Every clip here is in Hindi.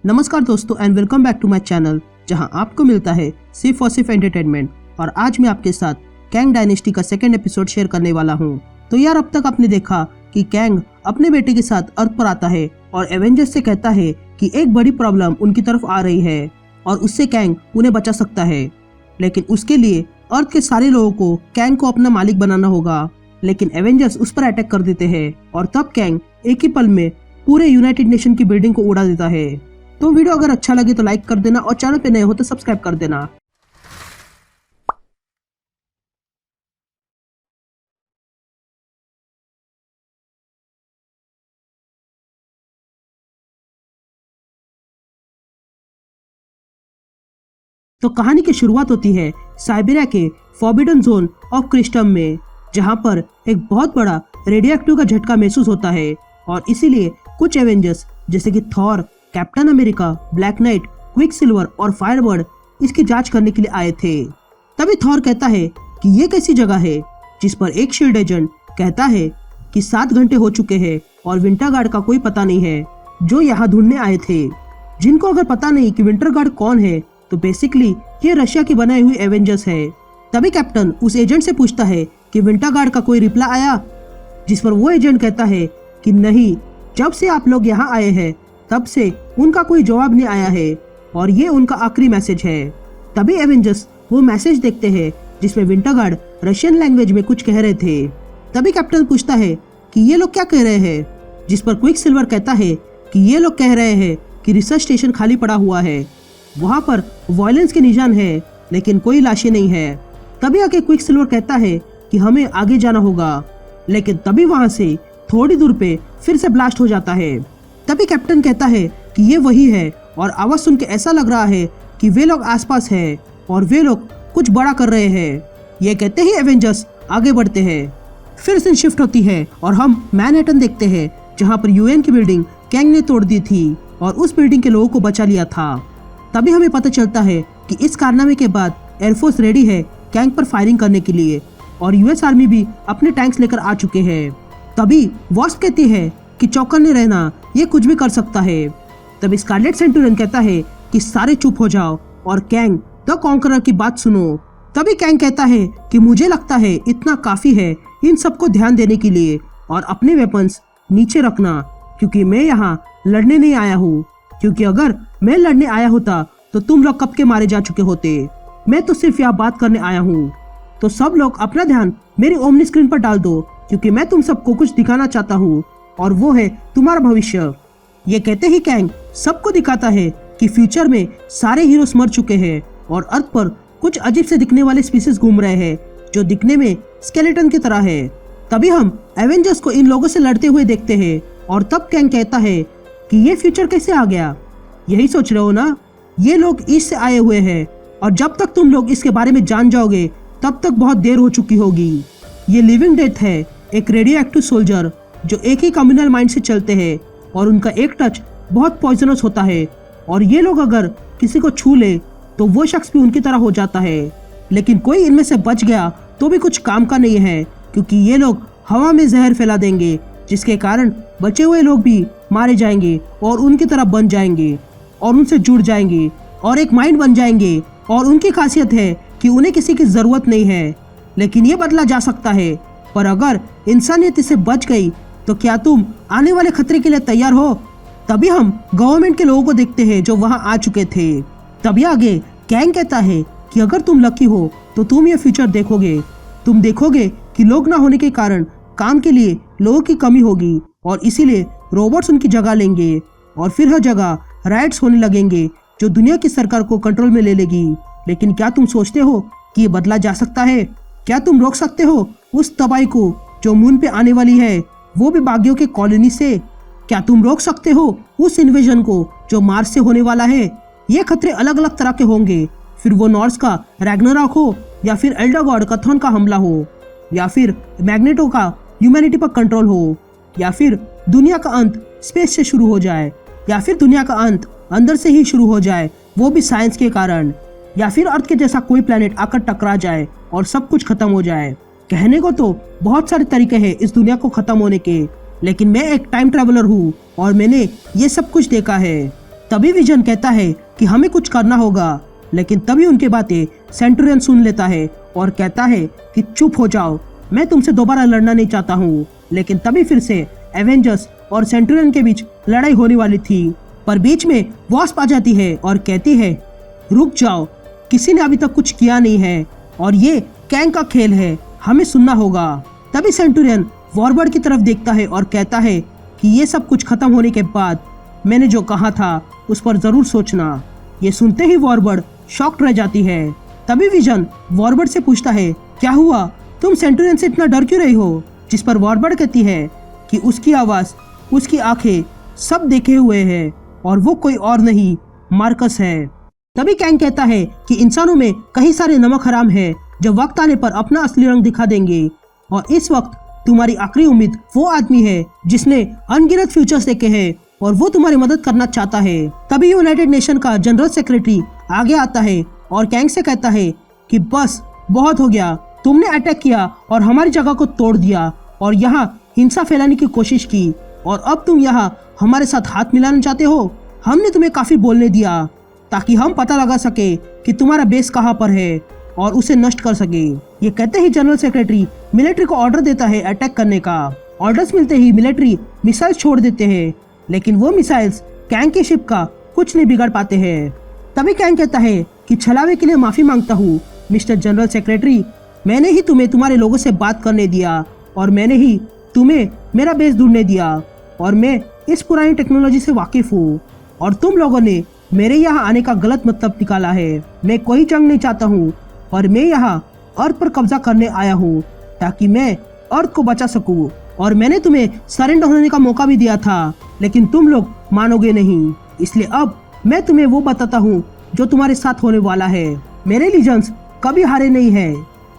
नमस्कार दोस्तों and welcome back to my channel, जहां आपको मिलता है सिर्फ और सिर्फ एंटरटेनमेंट। और आज मैं आपके साथ कैंग डायनेस्टी का सेकंड एपिसोड शेयर करने वाला हूं। तो यार, अब तक आपने देखा कि कैंग अपने बेटे के साथ अर्थ पर आता है और एवेंजर्स से कहता है कि एक बड़ी प्रॉब्लम उनकी तरफ आ रही है और उससे कैंग उन्हें बचा सकता है। लेकिन उसके लिए अर्थ के सारे लोगों को कैंग को अपना मालिक बनाना होगा। लेकिन एवेंजर्स उस पर अटैक कर देते हैं और तब कैंग एक ही पल में पूरे यूनाइटेड नेशन की बिल्डिंग को उड़ा देता है। तो वीडियो अगर अच्छा लगे तो लाइक कर देना और चैनल पे नए हो तो सब्सक्राइब कर देना। तो कहानी की शुरुआत होती है साइबेरिया के फॉरबिडन जोन ऑफ क्रिस्टम में, जहां पर एक बहुत बड़ा रेडियोएक्टिव का झटका महसूस होता है और इसीलिए कुछ एवेंजर्स जैसे कि Thor, captain America, black night, quick silver और फायरबर्ड इसकी जांच करने के लिए आए थे। तभी थॉर कहता है कि ये कैसी जगह है, जिस पर एक शील्ड एजेंट कहता है कि 7 घंटे हो चुके हैं और विंटर गार्ड का कोई पता नहीं है जो यहाँ ढूंढने आए थे। जिनको अगर पता नहीं कि विंटर गार्ड कौन है तो बेसिकली ये रशिया की बनाई हुई एवेंजर्स है। तभी कैप्टन उस एजेंट से पूछता है कि विंटर गार्ड का कोई रिप्लाई आया, जिस पर वो एजेंट कहता है कि नहीं, जब से आप लोग यहाँ आए हैं तब से उनका कोई जवाब नहीं आया है और ये उनका आखिरी मैसेज है। तभी एवेंजर्स वो मैसेज देखते हैं जिसमें विंटर गार्ड रशियन लैंग्वेज में कुछ कह रहे थे। तभी कैप्टन पूछता है कि ये लोग क्या कह रहे हैं, जिस पर क्विक सिल्वर कहता है कि ये लोग कह रहे हैं कि रिसर्च स्टेशन खाली पड़ा हुआ है, वहाँ पर वायलेंस के निशान है लेकिन कोई लाशें नहीं है। तभी आके क्विक सिल्वर कहता है कि हमें आगे जाना होगा, लेकिन तभी वहाँ से थोड़ी दूर पे फिर से ब्लास्ट हो जाता है। तभी कैप्टन कहता है कि ये वही है और आवाज सुन के ऐसा लग रहा है कि वे लोग आसपास है और वे लोग कुछ बड़ा कर रहे हैं। ये कहते ही एवेंजर्स आगे बढ़ते हैं। फिर सीन शिफ्ट होती है और हम मैनहट्टन देखते हैं, जहाँ पर यूएन की बिल्डिंग कैंग ने तोड़ दी थी और उस बिल्डिंग के लोगों को बचा लिया था। तभी हमें पता चलता है कि इस कारनामे के बाद एयरफोर्स रेडी है कैंग पर फायरिंग करने के लिए और यूएस आर्मी भी अपने टैंक्स लेकर आ चुके हैं। तभी वॉस्प कहती है कि चौकन्ने रहना, ये कुछ भी कर सकता है। तभी स्कारलेट सेंटूरियन कहता है कि सारे चुप हो जाओ और कैंग द कॉन्करर की बात सुनो। तभी कैंग कहता है कि मुझे लगता है इतना काफी है इन सबको ध्यान देने के लिए और अपने वेपन्स नीचे रखना, क्योंकि मैं यहाँ लड़ने नहीं आया हूँ। क्योंकि अगर मैं लड़ने आया होता तो तुम लोग कब के मारे जा चुके होते। मैं तो सिर्फ यहाँ बात करने आया हूँ। तो सब लोग अपना ध्यान मेरी ओमनी स्क्रीन पर डाल दो, क्योंकि मैं तुम सबको कुछ दिखाना चाहता हूँ और वो है तुम्हारा भविष्य। ये कहते ही कैंग सबको दिखाता है कि फ्यूचर में सारे हीरोज मर चुके हैं और अर्थ पर कुछ अजीब से दिखने वाले स्पीसीज घूम रहे हैं जो दिखने में स्केलेटन की तरह है। तभी हम एवेंजर्स को इन लोगों से लड़ते हुए देखते हैं और तब कैंग कहता है कि ये फ्यूचर कैसे आ गया। यही सोच रहे हो ना, ये लोग ईस्ट से आए हुए हैं और जब तक तुम लोग इसके बारे में जान जाओगे तब तक बहुत देर हो चुकी होगी। ये लिविंग डेथ है, एक रेडियो एक्टिव सोल्जर जो एक ही कम्युनल माइंड से चलते हैं और उनका एक टच बहुत पॉइजनस होता है और ये लोग अगर किसी को छू ले तो वो शख्स भी उनकी तरह हो जाता है। लेकिन कोई इनमें से बच गया तो भी कुछ काम का नहीं है, क्योंकि ये लोग हवा में जहर फैला देंगे, जिसके कारण बचे हुए लोग भी मारे जाएंगे और उनकी तरह बन जाएंगे और उनसे जुड़ जाएंगे और एक माइंड बन जाएंगे। और उनकी खासियत है कि उन्हें किसी की जरूरत नहीं है, लेकिन ये बदला जा सकता है। पर अगर इंसानियत इससे बच गई तो क्या तुम आने वाले खतरे के लिए तैयार हो। तभी हम गवर्नमेंट के लोगों को देखते हैं जो वहां आ चुके थे। तभी आगे कैंग कहता है कि अगर तुम लकी हो तो तुम ये फ्यूचर देखोगे। तुम देखोगे कि लोग ना होने के कारण काम के लिए लोगों की कमी होगी और इसीलिए रोबोट्स उनकी जगह लेंगे और फिर हर जगह राइट्स होने लगेंगे जो दुनिया की सरकार को कंट्रोल में ले लेगी। लेकिन क्या तुम सोचते हो कि ये बदला जा सकता है? क्या तुम रोक सकते हो उस तबाही को जो मून पे आने वाली है, वो भी बागियों के कॉलोनी से? क्या तुम रोक सकते हो उस इन्वेजन को जो मार्स से होने वाला है? ये खतरे अलग अलग तरह के होंगे, फिर वो नॉर्स का रैग्नारॉक हो या फिर एल्डर गॉड कथॉन का हमला हो या फिर मैग्नेटो का ह्यूमैनिटी पर कंट्रोल हो या फिर दुनिया का अंत स्पेस से शुरू हो जाए या फिर दुनिया का अंत अंदर से ही शुरू हो जाए, वो भी साइंस के कारण, या फिर अर्थ के जैसा कोई प्लेनेट आकर टकरा जाए और सब कुछ खत्म हो जाए। कहने को तो बहुत सारे तरीके हैं इस दुनिया को खत्म होने के, लेकिन मैं एक टाइम ट्रैवलर हूँ और मैंने ये सब कुछ देखा है। तभी विजन कहता है कि हमें कुछ करना होगा, लेकिन तभी उनकी बातें सेंटुरियन सुन लेता है और कहता है कि चुप हो जाओ, मैं तुमसे दोबारा लड़ना नहीं चाहता हूँ। लेकिन तभी फिर से एवेंजर्स और सेंटुरियन के बीच लड़ाई होने वाली थी, पर बीच में वॉस्प आ जाती है और कहती है रुक जाओ, किसी ने अभी तक कुछ किया नहीं है और ये कैंग का खेल है, हमें सुनना होगा। तभी सेंटुरियन वॉरबर्ड की तरफ देखता है और कहता है कि ये सब कुछ खत्म होने के बाद मैंने जो कहा था उस पर जरूर सोचना। ये सुनते ही वॉरबर्ड शॉक्ड रह जाती है। तभी विजन वॉरबर्ड से पूछता है क्या हुआ, तुम सेंटुरियन से इतना डर क्यों रही हो? जिस पर वॉरबर्ड कहती है कि उसकी आवाज, उसकी आंखें सब देखे हुए है और वो कोई और नहीं मार्कस है। तभी कैंग कहता है कि इंसानों में कई सारे नमक हराम है जो वक्त आने पर अपना असली रंग दिखा देंगे, और इस वक्त तुम्हारी आखिरी उम्मीद वो आदमी है जिसने अनगिनत फ्यूचर्स देखे हैं और वो तुम्हारी मदद करना चाहता है। तभी यूनाइटेड नेशन का जनरल सेक्रेटरी आगे आता है और कैंग से कहता है कि बस बहुत हो गया, तुमने अटैक किया और हमारी जगह को तोड़ दिया और यहाँ हिंसा फैलाने की कोशिश की, और अब तुम यहाँ हमारे साथ हाथ मिलाना चाहते हो। हमने तुम्हें काफी बोलने दिया ताकि हम पता लगा सके कि तुम्हारा बेस कहाँ पर है और उसे नष्ट कर सके। ये कहते ही जनरल सेक्रेटरी मिलिट्री को ऑर्डर देता है अटैक करने का। ऑर्डर्स मिलते ही मिलिट्री मिसाइल्स छोड़ देते हैं, लेकिन वो मिसाइल्स कैंग की शिप का कुछ नहीं बिगाड़ पाते हैं। तभी कैंग कहता है कि छलावे के लिए माफी मांगता हूँ मिस्टर जनरल सेक्रेटरी, मैंने ही तुम्हें तुम्हारे लोगों से बात करने दिया और मैंने ही तुम्हें मेरा बेस ढूंढने दिया, और मैं इस पुरानी टेक्नोलॉजी से वाकिफ हूँ और तुम लोगों ने मेरे यहाँ आने का गलत मतलब निकाला है। मैं कोई जंग नहीं चाहता हूँ और मैं यहाँ अर्थ पर कब्जा करने आया हूँ ताकि मैं अर्थ को बचा सकूँ, और मैंने तुम्हें सरेंडर होने का मौका भी दिया था, लेकिन तुम लोग मानोगे नहीं। इसलिए अब मैं तुम्हें वो बताता हूँ जो तुम्हारे साथ होने वाला है। मेरे लीजेंड्स कभी हारे नहीं है,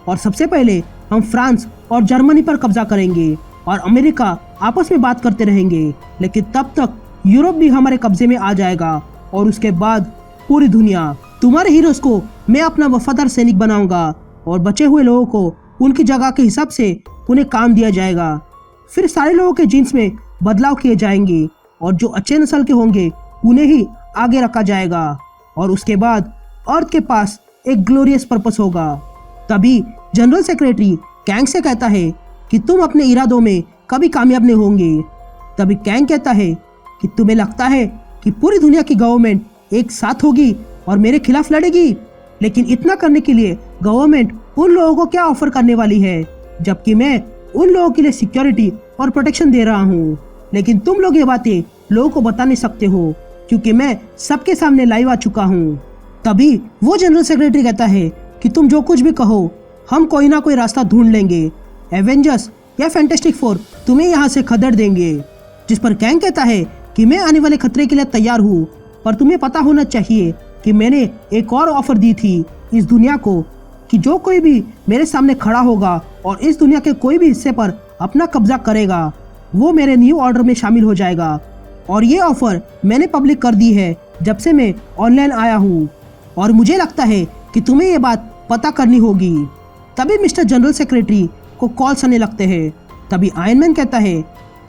और सबसे पहले हम फ्रांस और जर्मनी पर कब्जा करेंगे और अमेरिका आपस में बात करते रहेंगे, लेकिन तब तक यूरोप भी हमारे कब्जे में आ जाएगा, और उसके बाद पूरी दुनिया। तुम्हारे हीरोज को मैं अपना वफादार सैनिक बनाऊंगा और बचे हुए लोगों को उनकी जगह के हिसाब से उन्हें काम दिया जाएगा। फिर सारे लोगों के जीन्स में बदलाव किए जाएंगे और जो अच्छे नस्ल के होंगे उन्हें ही आगे रखा जाएगा, और उसके बाद अर्थ के पास एक ग्लोरियस पर्पस होगा। तभी जनरल सेक्रेटरी कैंग से कहता है कि तुम अपने इरादों में कभी कामयाब नहीं होंगे। तभी कैंग कहता है कि तुम्हें लगता है कि पूरी दुनिया की गवर्नमेंट एक साथ होगी और मेरे खिलाफ लड़ेगी, लेकिन इतना करने के लिए गवर्नमेंट उन लोगों को क्या ऑफर करने वाली है, जबकि मैं उन लोगों के लिए सिक्योरिटी और प्रोटेक्शन दे रहा हूँ। लेकिन तुम लोग ये बातें लोगों को बता नहीं सकते हो क्योंकि मैं सबके सामने लाइव आ चुका हूँ। तभी वो जनरल सेक्रेटरी कहता है कि तुम जो कुछ भी कहो हम कोई ना कोई रास्ता ढूंढ लेंगे, एवेंजर्स या फैंटास्टिक फोर तुम्हें यहाँ से खदेड़ देंगे। जिस पर कैंग कहता है कि मैं आने वाले खतरे के लिए तैयार हूँ, पर तुम्हें पता होना चाहिए कि मैंने एक और ऑफर दी थी इस दुनिया को कि जो कोई भी मेरे सामने खड़ा होगा और इस दुनिया के कोई भी हिस्से पर अपना कब्जा करेगा वो मेरे न्यू ऑर्डर में शामिल हो जाएगा, और ये ऑफर मैंने पब्लिक कर दी है जब से मैं ऑनलाइन आया हूँ, और मुझे लगता है कि तुम्हें ये बात पता करनी होगी। तभी मिस्टर जनरल सेक्रेटरी को कॉल्स आने लगते हैं। तभी आयरन मैन कहता है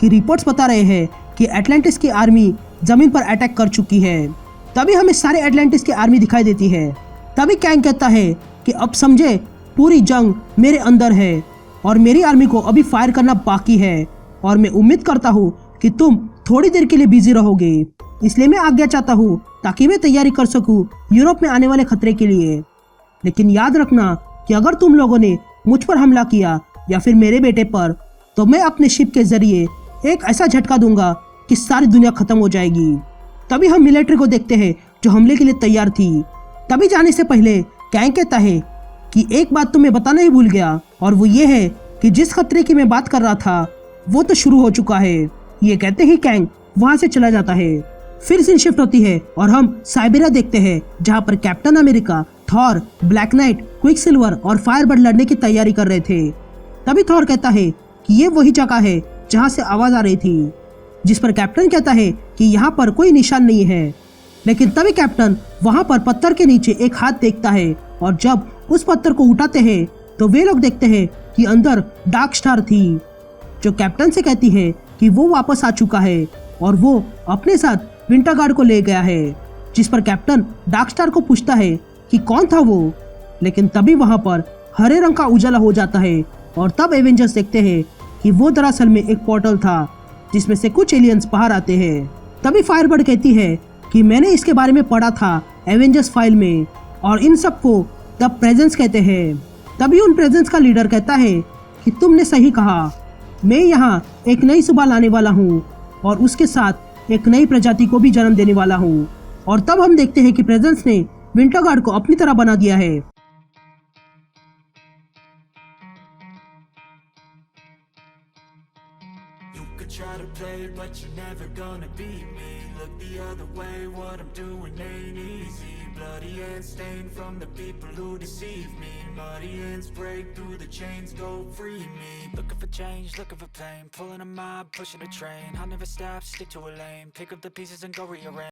कि रिपोर्ट्स बता रहे हैं कि एटलांटिस की आर्मी जमीन पर अटैक कर चुकी है। तभी हमें सारे एटलांटिस की आर्मी दिखाई देती है। तभी कैंग कहता है कि अब समझे पूरी जंग मेरे अंदर है और मेरी आर्मी को अभी फायर करना बाकी है, और मैं उम्मीद करता हूँ कि तुम थोड़ी देर के लिए बिजी रहोगे, इसलिए मैं आज्ञा चाहता हूँ ताकि मैं तैयारी कर सकूँ यूरोप में आने वाले खतरे के लिए। लेकिन याद रखना कि अगर तुम लोगों ने मुझ पर हमला किया या फिर मेरे बेटे पर, तो मैं अपने शिप के जरिए एक ऐसा झटका दूंगा कि सारी दुनिया खत्म हो जाएगी। तभी हम मिलिट्री को देखते हैं जो हमले के लिए तैयार थी। तभी जाने से पहले कैंग कहता है कि एक बात तो मैं बताना ही भूल गया, और वो ये है कि जिस खतरे की मैं बात कर रहा था वो तो शुरू हो चुका है। ये कहते ही कैंग वहां से चला जाता है। फिर सीन शिफ्ट होती है और हम साइबेरिया देखते हैं जहाँ पर captain America, Thor, black night, quick silver और फायरबर्ड लड़ने की तैयारी कर रहे थे। तभी थॉर कहता है कि ये वही जगह है जहाँ से आवाज आ रही थी, जिस पर कैप्टन कहता है कि यहाँ पर कोई निशान नहीं है। लेकिन तभी कैप्टन वहाँ पर पत्थर के नीचे एक हाथ देखता है, और जब उस पत्थर को उठाते हैं तो वे लोग देखते हैं कि अंदर डार्क स्टार थी, जो कैप्टन से कहती है कि वो वापस आ चुका है और वो अपने साथ विंटर गार्ड को ले गया है, जिस पर कैप्टन डार्कस्टार को पूछता है कि कौन था वो। लेकिन तभी वहां पर हरे रंग का उजाला हो जाता है और तब एवेंजर्स देखते हैं कि वो दरअसल में एक पोर्टल था जिसमें से कुछ एलियंस बाहर आते हैं। तभी फायरबर्ड कहती है कि मैंने इसके बारे में पढ़ा था एवेंजर्स फाइल में और इन सबको द प्रेजेंस कहते हैं। तभी उन प्रेजेंस का लीडर कहता है कि तुमने सही कहा, मैं यहाँ एक नई सुबह लाने वाला हूँ और उसके साथ एक नई प्रजाति को भी जन्म देने वाला हूँ। और तब हम देखते हैं कि प्रेजेंस ने विंटर गार्ड को अपनी तरह बना दिया है। Could try to play, but you're never gonna beat me. Look the other way, what I'm doing ain't easy. Bloody hands stained from the people who deceive me. Muddy hands break through the chains, go free me. Looking for change, looking for pain. Pulling a mob, pushing a train. I'll never stop, stick to a lane. Pick up the pieces and go rearrange.